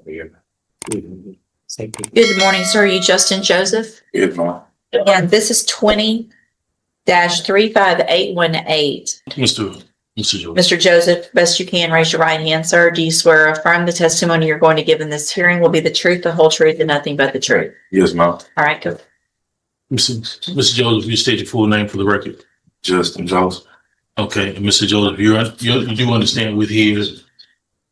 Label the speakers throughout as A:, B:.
A: Good morning, sir. Are you Justin Joseph?
B: Yes, ma'am.
A: And this is 20-35818.
B: Mr. Joseph.
A: Mr. Joseph, best you can, raise your right hand, sir. Do you swear or affirm the testimony you're going to give in this hearing will be the truth, the whole truth, and nothing but the truth?
B: Yes, ma'am.
A: All right, go.
B: Mr. Joseph, you state your full name for the record. Justin Joseph. Okay, and Mr. Joseph, you do understand we're here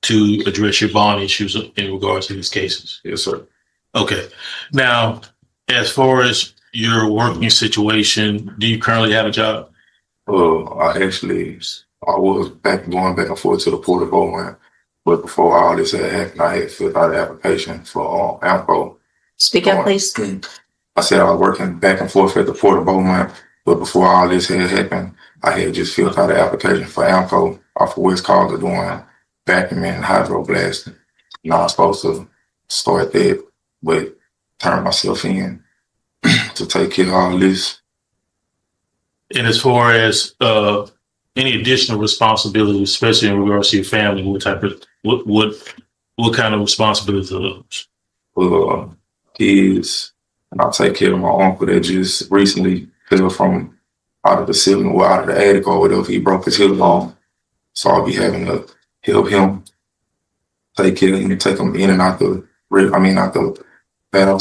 B: to address your bond issues in regards to these cases? Yes, sir. Okay. Now, as far as your working situation, do you currently have a job? I was going back and forth to the Port of Oman, but before all this had happened, I had filled out an application for AMCO.
A: Speak up, please.
B: I said I was working back and forth at the Port of Oman, but before all this had happened, I had just filled out an application for AMCO off of West Calder doing vacuuming and hydroblasting. Now I'm supposed to start that, but turn myself in to take care of all this. And as far as any additional responsibilities, especially in regards to your family, what kind of responsibilities are those? Kids, and I'll take care of my uncle that just recently fell from out of the ceiling or out of the attic or whatever. He broke his hip bone, so I'll be having to help him, take care of him, take him in and out the bathtub. Have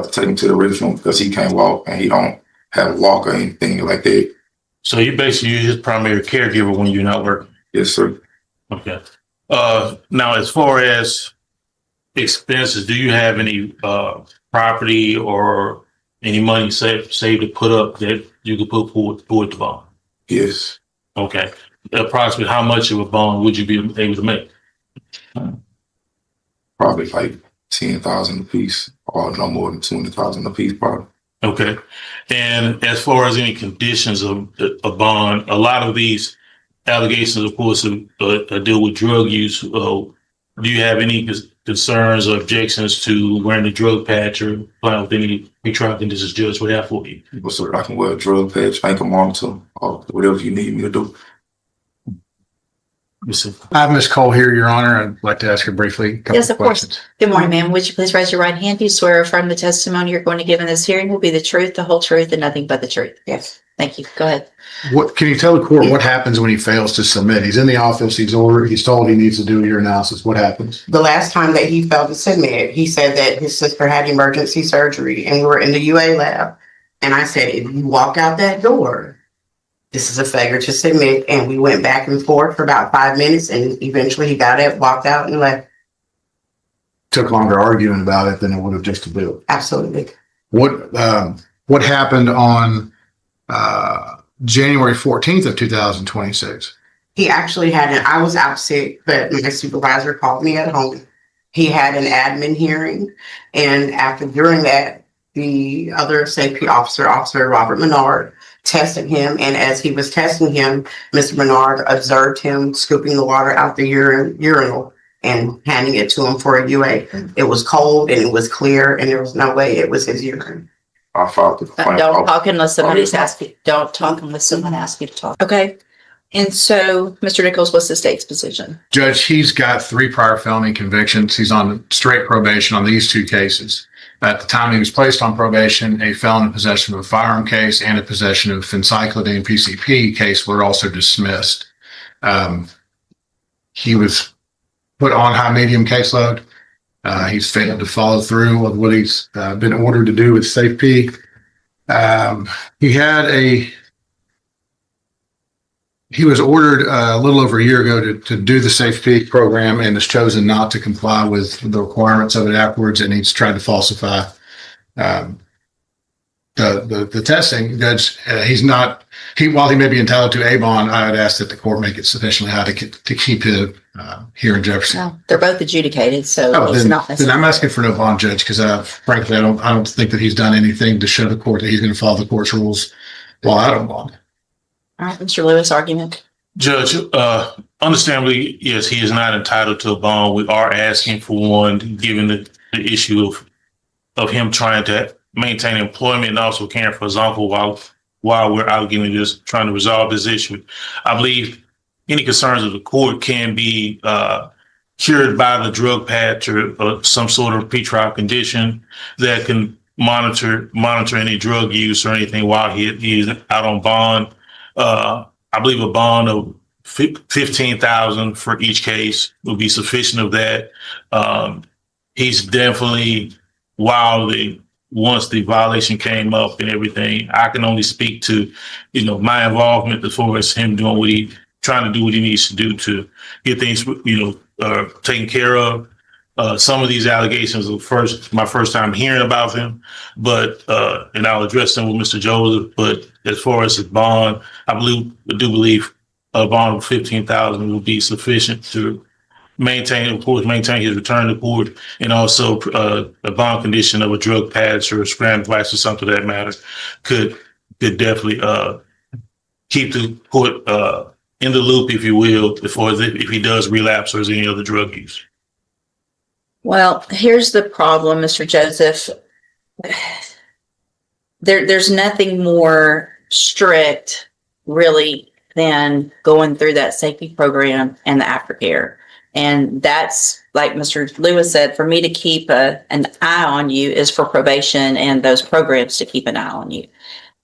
B: to take him to the restroom because he can't walk and he don't have a walk or anything like that. So you basically his primary caregiver when you're not working? Yes, sir. Okay. Now, as far as expenses, do you have any property or any money saved to put up that you could put toward the bond? Yes. Okay. Approximately how much of a bond would you be able to make? Probably like 10,000 a piece, or no more than 20,000 a piece, probably. Okay. And as far as any conditions of a bond, a lot of these allegations, of course, deal with drug use. Do you have any concerns or objections to wearing a drug patch or applying with any pretrial conditions judge would have for you? Well, sir, I can wear a drug patch, ankle monitor, or whatever you need me to do.
C: I have Ms. Cole here, Your Honor. I'd like to ask her briefly a couple
A: Yes, of
C: questions.
A: course. Good morning, ma'am. Would you please raise your right hand? Do you swear or affirm the testimony you're going to give in this hearing will be the truth, the whole truth, and nothing but the truth?
D: Yes.
A: Thank you. Go ahead.
C: What can you tell the court what happens when he fails to submit? He's in the office, he's told he needs to do your analysis. What happens?
D: The last time that he failed to submit, he said that his sister had emergency surgery and we were in the UA lab. And I said, if you walk out that door, this is a failure to submit. And we went back and forth for about 5 minutes and eventually he got up, walked out and left.
C: Took longer arguing about it than it would have just to do.
D: Absolutely.
C: What happened on January 14th of 2026?
D: He actually I was out sick, but my supervisor called me at home. He had an admin hearing. And during that, the other safety officer, Officer Robert Menard, tested him. And as he was testing him, Mr. Menard observed him scooping the water out the urinal and handing it to him for a UA. It was cold and it was clear and there was no way it was his urine.
B: I filed the complaint.
A: Don't talk unless somebody's asking. Don't talk unless someone asks you to talk. Okay. And so, Mr. Nichols, what's the state's position?
C: Judge, he's got 3 prior felony convictions. He's on straight probation on these 2 cases. At the time he was placed on probation, a felon in possession of a firearm case and a possession of phencyclidine PCP case were also dismissed. He was put on high medium caseload. He's failed to follow through with what he's been ordered to do with SafeP. He was ordered a little over a year ago to do the SafeP program and has chosen not to comply with the requirements of it afterwards, and he's tried to falsify the testing. Judge, while he may be entitled to a bond, I would ask that the court make it sufficiently high to keep him here in Jefferson.
A: No, they're both adjudicated, so it's not necessary.
C: Then I'm asking for no bond, Judge, because frankly, I don't think that he's done anything to show the court that he's going to follow the court's rules while out on bond.
A: All right, Mr. Lewis, argument.
B: Judge, understandably, yes, he is not entitled to a bond. We are asking for one, given the issue of him trying to maintain employment and also caring for his uncle while we're out getting this, trying to resolve this issue. I believe any concerns of the court can be cured by the drug patch or some sort of pretrial condition that can monitor any drug use or anything while he is out on bond. I believe a bond of $15,000 for each case will be sufficient of that. He's definitely, once the violation came up and everything, I can only speak to, my involvement as far as him doing trying to do what he needs to do to get things, taken care of. Some of these allegations are my first time hearing about them, but and I'll address them with Mr. Joseph. But as far as his bond, I do believe a bond of $15,000 will be sufficient to maintain his return to court, and also a bond condition of a drug patch or a scram device or something of that matter could definitely keep the court in the loop, if you will, if he does relapse or is any other drug use.
A: Well, here's the problem, Mr. Joseph. There's nothing more strict, really, than going through that safety program and the aftercare. And that's, like Mr. Lewis said, for me to keep an eye on you is for probation and those programs to keep an eye on you.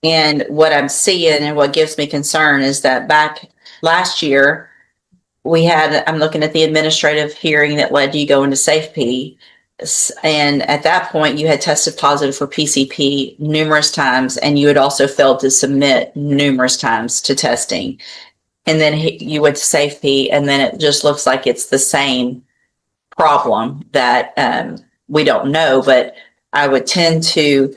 A: And what I'm seeing and what gives me concern is that back last year, I'm looking at the administrative hearing that led you going to SafeP. And at that point, you had tested positive for PCP numerous times, and you had also failed to submit numerous times to testing. And then you went to SafeP, and then it just looks like it's the same problem that we don't know. But I would tend to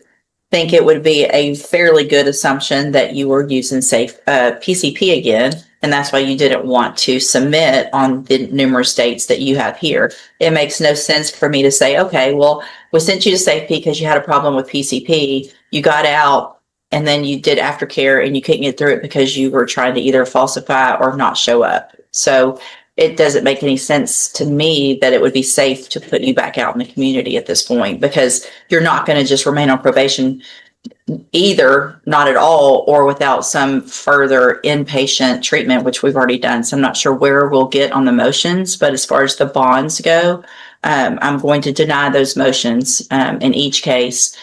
A: think it would be a fairly good assumption that you were using PCP again. And that's why you didn't want to submit on the numerous dates that you have here. It makes no sense for me to say, okay, well, we sent you to SafeP because you had a problem with PCP. You got out and then you did aftercare and you couldn't get through it because you were trying to either falsify or not show up. So it doesn't make any sense to me that it would be safe to put you back out in the community at this point, because you're not going to just remain on probation either, not at all, or without some further inpatient treatment, which we've already done. So I'm not sure where we'll get on the motions, but as far as the bonds go, I'm going to deny those motions in each case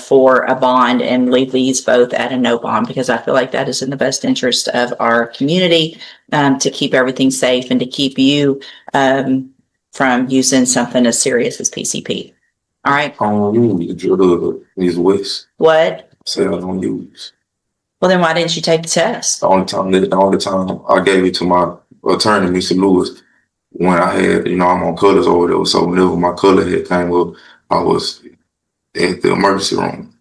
A: for a bond and leave these both at a no bond, because I feel like that is in the best interest of our community to keep everything safe and to keep you from using something as serious as PCP. All right.
E: I don't use these West.
A: What?
E: Say I don't use.
A: Well, then why didn't you take the test?
E: The only time I gave it to my attorney, Mr. Lewis, when I had, I'm on colors over there. So whenever my color had came up, I was at the emergency room.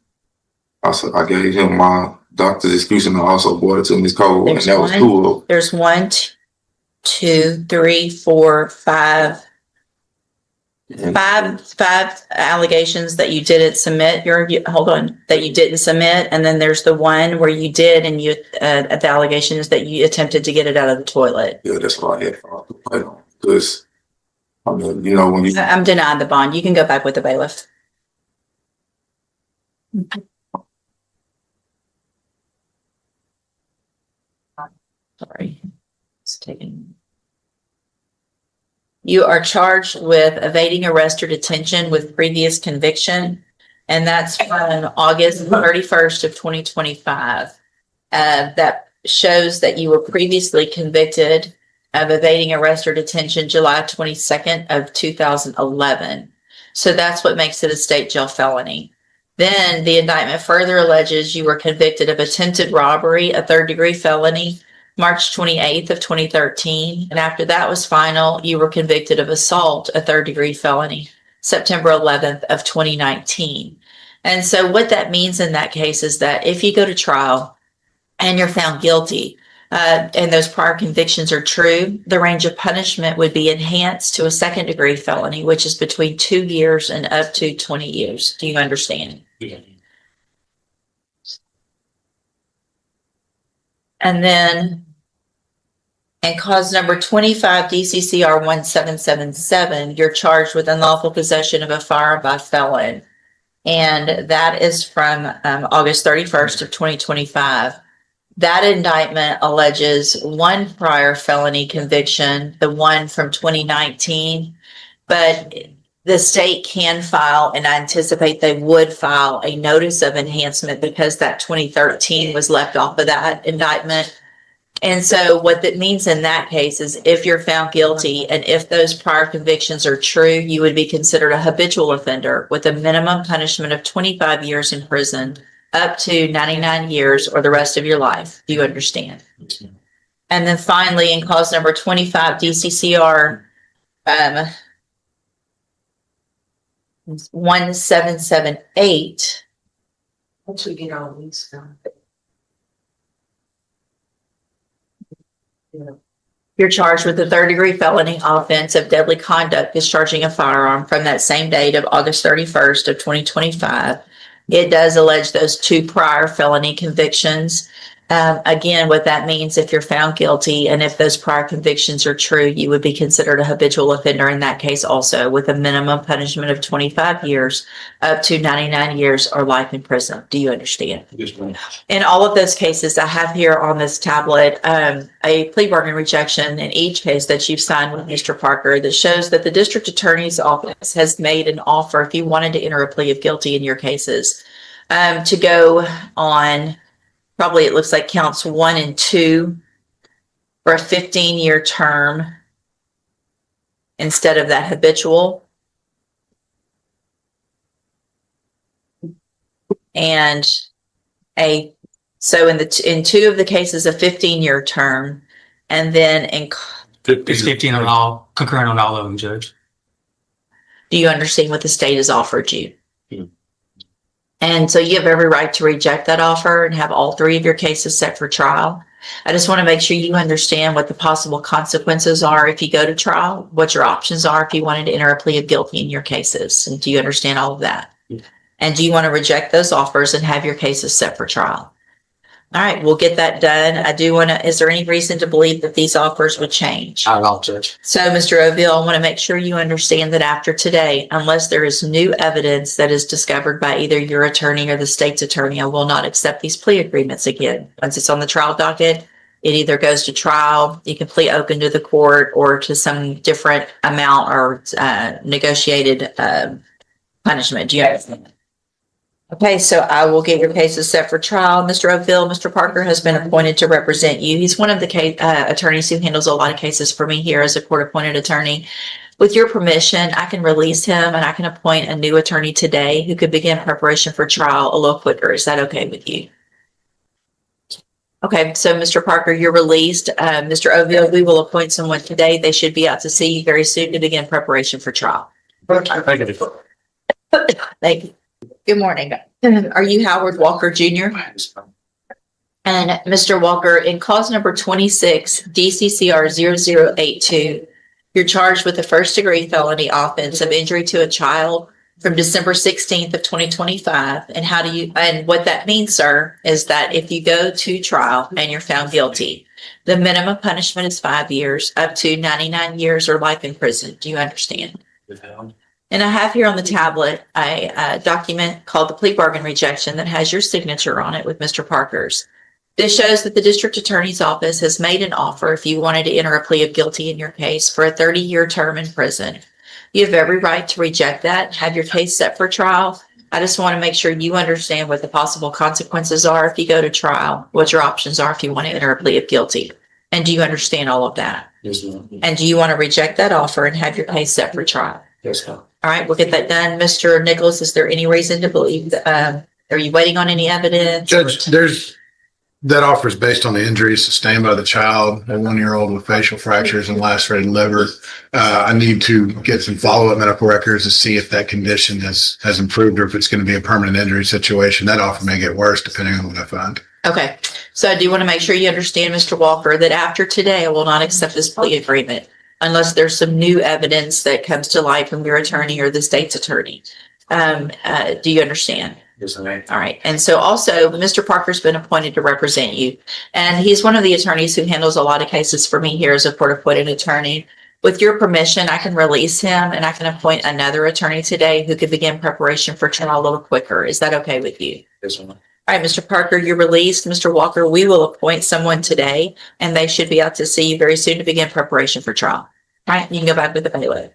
E: I gave him my doctor's excuse, and I also brought it to Ms. Cole, and that was cool.
A: There's 1, 2, 3, 4, 5. Five allegations that you didn't submit. That you didn't submit, and then there's the one where you did, and the allegation is that you attempted to get it out of the toilet.
E: Yeah, that's what I had to play on, because when you.
A: I'm denying the bond. You can go back with the bailiff. Sorry, it's taking. You are charged with evading arrest or detention with previous conviction, and that's from August 31st of 2025. That shows that you were previously convicted of evading arrest or detention July 22nd of 2011. So that's what makes it a state jail felony. Then the indictment further alleges you were convicted of attempted robbery, a third-degree felony, March 28th of 2013, and after that was final, you were convicted of assault, a third-degree felony, September 11th of 2019. And so what that means in that case is that if you go to trial and you're found guilty, and those prior convictions are true, the range of punishment would be enhanced to a second-degree felony, which is between 2 years and up to 20 years. Do you understand?
B: Yeah.
A: And then, in cause number 25 DCCR 1777, you're charged with unlawful possession of a firearm by felon. And that is from August 31st of 2025. That indictment alleges one prior felony conviction, the one from 2019, but the state can file, and I anticipate they would file a notice of enhancement because that 2013 was left off of that indictment. And so what that means in that case is if you're found guilty and if those prior convictions are true, you would be considered a habitual offender with a minimum punishment of 25 years in prison up to 99 years or the rest of your life. Do you understand? And then finally, in clause number 25, DCCR 1778.
D: Once we get all these done.
A: You're charged with a third-degree felony offense of deadly conduct discharging a firearm from that same date of August 31st of 2025. It does allege those two prior felony convictions. Again, what that means, if you're found guilty and if those prior convictions are true, you would be considered a habitual offender in that case also, with a minimum punishment of 25 years up to 99 years or life in prison. Do you understand?
B: Yes, ma'am.
A: In all of those cases, I have here on this tablet a plea bargain rejection in each case that you've signed with Mr. Parker that shows that the district attorney's office has made an offer, if you wanted to enter a plea of guilty in your cases, to go on, probably it looks like counts 1 and 2 for a 15-year term instead of that habitual. And so in two of the cases, a 15-year term, and then in.
F: It's 15 on all, concurrent on all of them, Judge.
A: Do you understand what the state has offered you?
B: Mm-hmm.
A: And so you have every right to reject that offer and have all three of your cases set for trial. I just want to make sure you understand what the possible consequences are if you go to trial, what your options are if you wanted to enter a plea of guilty in your cases. And do you understand all of that?
B: Yeah.
A: And do you want to reject those offers and have your cases set for trial? All right, we'll get that done. I do want to, is there any reason to believe that these offers would change?
F: Not at all, Judge.
A: So, Mr. Oville, I want to make sure you understand that after today, unless there is new evidence that is discovered by either your attorney or the state's attorney, I will not accept these plea agreements again. Once it's on the trial docket, it either goes to trial, you can plea open to the court or to some different amount or negotiated punishment. Do you understand? Okay, so I will get your cases set for trial. Mr. Oville, Mr. Parker has been appointed to represent you. He's one of the attorneys who handles a lot of cases for me here as a court-appointed attorney. With your permission, I can release him and I can appoint a new attorney today who could begin preparation for trial a little quicker. Is that okay with you? Okay, so Mr. Parker, you're released. Mr. Oville, we will appoint someone today. They should be out to see you very soon to begin preparation for trial.
B: Thank you.
A: Thank you. Good morning. Are you Howard Walker Jr.? And Mr. Walker, in clause number 26, DCCR 0082, you're charged with a first-degree felony offense of injury to a child from December 16th of 2025. And what that means, sir, is that if you go to trial and you're found guilty, the minimum punishment is 5 years up to 99 years or life in prison. Do you understand? And I have here on the tablet a document called the plea bargain rejection that has your signature on it with Mr. Parker's. This shows that the district attorney's office has made an offer if you wanted to enter a plea of guilty in your case for a 30-year term in prison. You have every right to reject that, have your case set for trial. I just want to make sure you understand what the possible consequences are if you go to trial, what your options are if you want to enter a plea of guilty. And do you understand all of that?
F: Yes, ma'am.
A: And do you want to reject that offer and have your case set for trial?
F: Yes, ma'am.
A: All right, we'll get that done. Mr. Nichols, is there any reason to believe that, are you waiting on any evidence?
C: Judge, that offer is based on the injuries sustained by the child, a 1-year-old with facial fractures and lacerated liver. I need to get some follow-up medical records to see if that condition has improved or if it's going to be a permanent injury situation. That offer may get worse depending on what I find.
A: Okay, so I do want to make sure you understand, Mr. Walker, that after today, I will not accept this plea agreement unless there's some new evidence that comes to light from your attorney or the state's attorney. Do you understand?
F: Yes, ma'am.
A: All right. And so also, Mr. Parker's been appointed to represent you. And he's one of the attorneys who handles a lot of cases for me here as a court-appointed attorney. With your permission, I can release him and I can appoint another attorney today who could begin preparation for trial a little quicker. Is that okay with you?
F: Yes, ma'am.
A: All right, Mr. Parker, you're released. Mr. Walker, we will appoint someone today, and they should be out to see you very soon to begin preparation for trial. All right, you can go back with the bailiff.